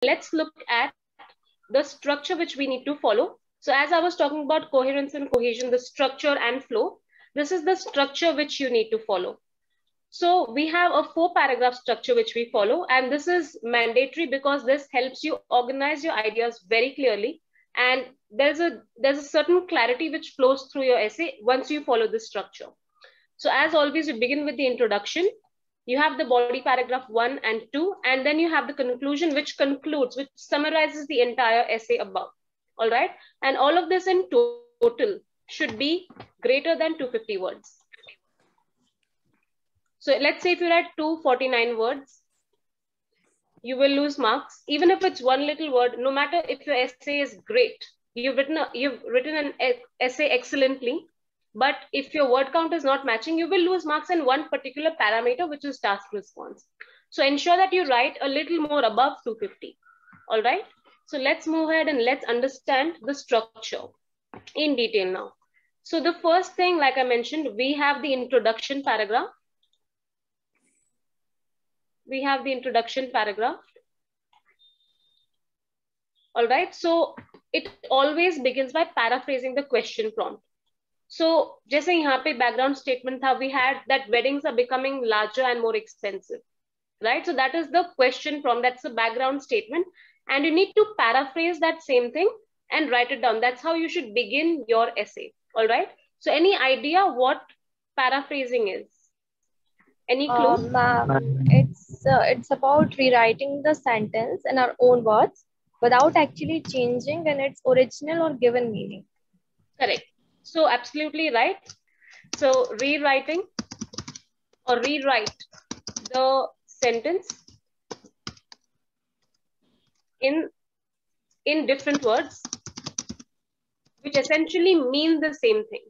let's look at the structure which we need to follow. So as I was talking about coherence and cohesion, the structure and flow, this is the structure which you need to follow. So we have a 4-paragraph structure which we follow, and this is mandatory because this helps you organize your ideas very clearly, and there's a certain clarity which flows through your essay once you follow this structure. So as always, you begin with the introduction, you have the body paragraph 1 and 2, and then you have the conclusion which summarizes the entire essay above. All right, and all of this in total should be greater than 250 words. So let's say if you write 249 words, you will lose marks. Even if it's one little word, no matter if your essay is great, you've written an essay excellently, but if your word count is not matching, you will lose marks in one particular parameter, which is task response. So ensure that you write a little more above 250. All right. So let's move ahead and let's understand the structure in detail now. So the first thing, like I mentioned, we have the introduction paragraph. We have the introduction paragraph. All right. So it always begins by paraphrasing the question prompt. So just like यहाँ पे background statement था, we had that weddings are becoming larger and more expensive, right? So that is the question prompt. That's the background statement, and you need to paraphrase that same thing and write it down. That's how you should begin your essay. All right. So any idea what paraphrasing is? Any clue? It's about rewriting the sentence in our own words without actually changing in its original or given meaning. Correct. So absolutely right. So rewriting or rewrite the sentence in different words, which essentially mean the same thing.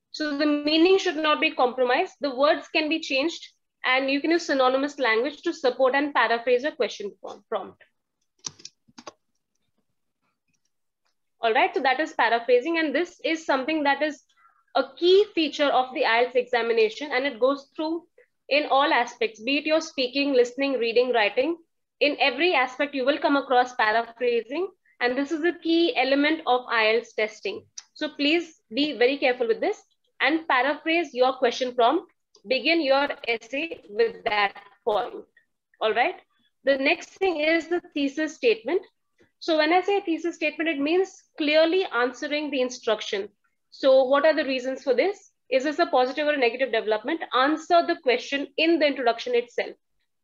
So the meaning should not be compromised. The words can be changed, and you can use synonymous language to support and paraphrase a question prompt. All right, so that is paraphrasing, and this is something that is a key feature of the IELTS examination, and it goes through in all aspects, be it your speaking, listening, reading, writing. In every aspect, you will come across paraphrasing, and this is a key element of IELTS testing. So please be very careful with this and paraphrase your question prompt. Begin your essay with that point. All right. The next thing is the thesis statement. So when I say thesis statement, it means clearly answering the instruction. So what are the reasons for this? Is this a positive or a negative development? Answer the question in the introduction itself.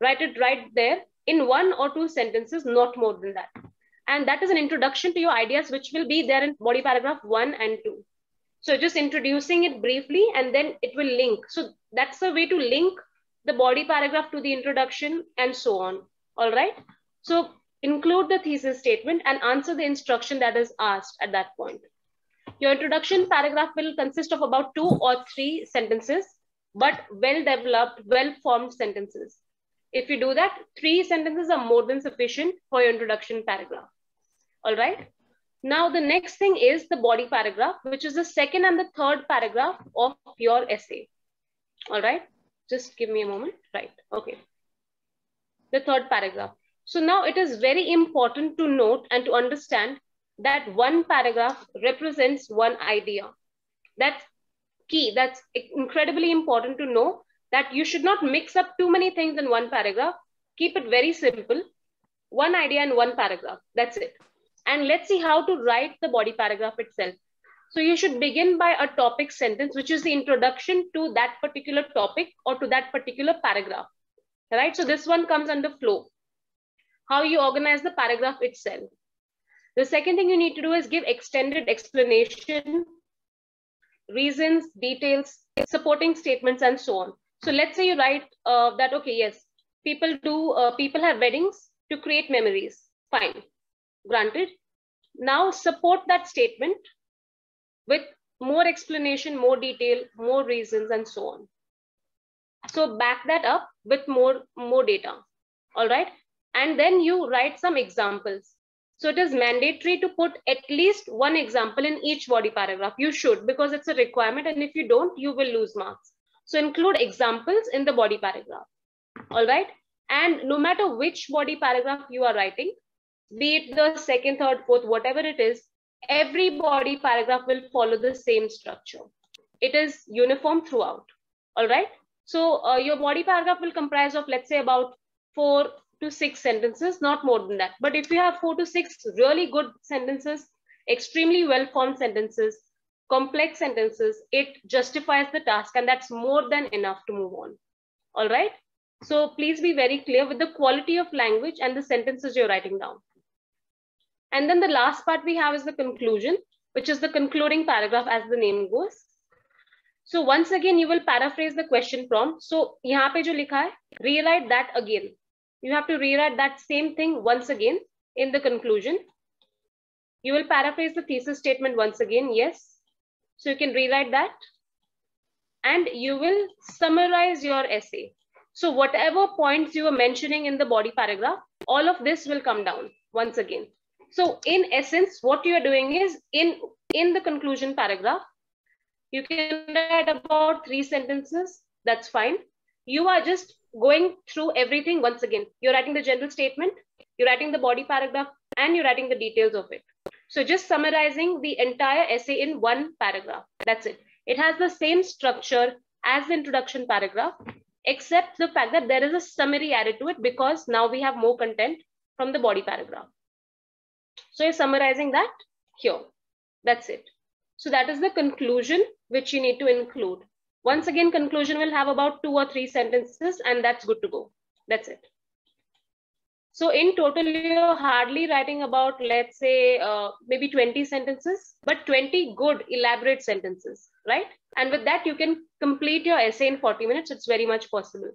Write it right there in 1 or 2 sentences, not more than that. And that is an introduction to your ideas, which will be there in body paragraph 1 and 2. So just introducing it briefly, and then it will link. So that's a way to link the body paragraph to the introduction and so on. All right. So include the thesis statement and answer the instruction that is asked at that point. Your introduction paragraph will consist of about 2 or 3 sentences, but well-developed, well-formed sentences. If you do that, 3 sentences are more than sufficient for your introduction paragraph. All right. Now, the next thing is the body paragraph, which is the second and the third paragraph of your essay. All right. Just give me a moment. Right. Okay. The third paragraph. So now it is very important to note and to understand that one paragraph represents one idea. That's key. That's incredibly important to know that you should not mix up too many things in one paragraph. Keep it very simple. One idea in one paragraph. That's it. And let's see how to write the body paragraph itself. So you should begin by a topic sentence, which is the introduction to that particular topic or to that particular paragraph. Right? So this one comes under flow. How you organize the paragraph itself. The second thing you need to do is give extended explanation, reasons, details, supporting statements, and so on. So let's say you write that, okay, yes, people have weddings to create memories. Fine. Granted. Now support that statement with more explanation, more detail, more reasons, and so on. So back that up with more data. All right. And then you write some examples. So it is mandatory to put at least one example in each body paragraph. You should, because it's a requirement. And if you don't, you will lose marks. So include examples in the body paragraph. All right. And no matter which body paragraph you are writing, be it the second, third, fourth, whatever it is, every body paragraph will follow the same structure. It is uniform throughout. All right. So your body paragraph will comprise of, let's say, about 4 to 6 sentences, not more than that. But if you have 4 to 6 really good sentences, extremely well-formed sentences, complex sentences, it justifies the task, and that's more than enough to move on. All right. So please be very clear with the quality of language and the sentences you're writing down. And then the last part we have is the conclusion, which is the concluding paragraph as the name goes. So once again, you will paraphrase the question prompt. So यहाँ पे जो लिखा है, rewrite that again. You have to rewrite that same thing once again in the conclusion. You will paraphrase the thesis statement once again, yes. So you can rewrite that. And you will summarize your essay. So whatever points you were mentioning in the body paragraph, all of this will come down once again. So in essence, what you are doing is in the conclusion paragraph, you can write about 3 sentences. That's fine. You are just going through everything once again. You're writing the general statement, you're writing the body paragraph, and you're writing the details of it. So just summarizing the entire essay in one paragraph. That's it. It has the same structure as the introduction paragraph, except the fact that there is a summary added to it because now we have more content from the body paragraph. So you're summarizing that here. That's it. So that is the conclusion which you need to include. Once again, conclusion will have about 2 or 3 sentences, and that's good to go. That's it. So in total, you're hardly writing about, let's say, maybe 20 sentences, but 20 good, elaborate sentences, right? And with that, you can complete your essay in 40 minutes. It's very much possible.